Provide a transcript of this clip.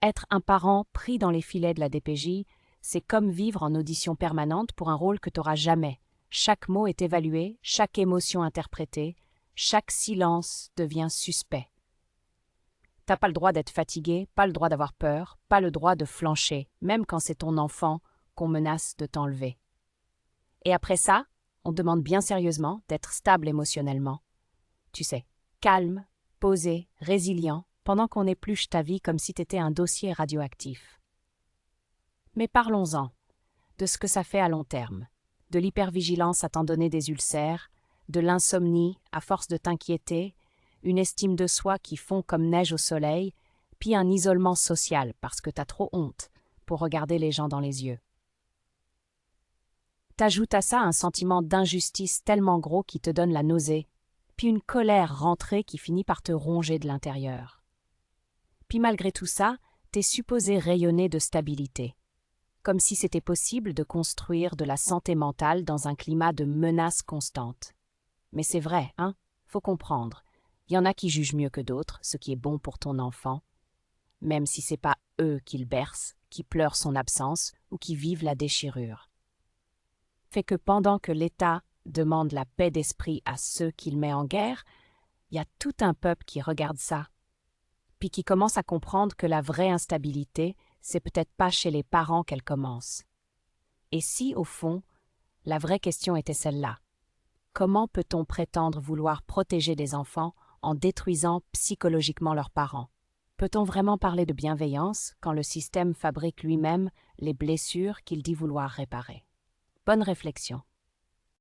Être un parent pris dans les filets de la DPJ, c'est comme vivre en audition permanente pour un rôle que tu n'auras jamais. Chaque mot est évalué, chaque émotion interprétée, chaque silence devient suspect. T'as pas le droit d'être fatigué, pas le droit d'avoir peur, pas le droit de flancher, même quand c'est ton enfant qu'on menace de t'enlever. Et après ça, on demande bien sérieusement d'être stable émotionnellement. Tu sais, calme, posé, résilient, pendant qu'on épluche ta vie comme si t'étais un dossier radioactif. Mais parlons-en de ce que ça fait à long terme, de l'hypervigilance à t'en donner des ulcères, de l'insomnie à force de t'inquiéter, une estime de soi qui fond comme neige au soleil, puis un isolement social parce que t'as trop honte pour regarder les gens dans les yeux. T'ajoutes à ça un sentiment d'injustice tellement gros qui te donne la nausée, puis une colère rentrée qui finit par te ronger de l'intérieur. Puis malgré tout ça, t'es supposé rayonner de stabilité, comme si c'était possible de construire de la santé mentale dans un climat de menace constante. Mais c'est vrai, hein? Faut comprendre. Il y en a qui jugent mieux que d'autres ce qui est bon pour ton enfant, même si c'est pas eux qui le bercent, qui pleurent son absence ou qui vivent la déchirure. Fait que pendant que l'État demande la paix d'esprit à ceux qu'il met en guerre, il y a tout un peuple qui regarde ça, puis qui commence à comprendre que la vraie instabilité, c'est peut-être pas chez les parents qu'elle commence. Et si, au fond, la vraie question était celle-là, comment peut-on prétendre vouloir protéger des enfants en détruisant psychologiquement leurs parents? Peut-on vraiment parler de bienveillance quand le système fabrique lui-même les blessures qu'il dit vouloir réparer? Bonne réflexion.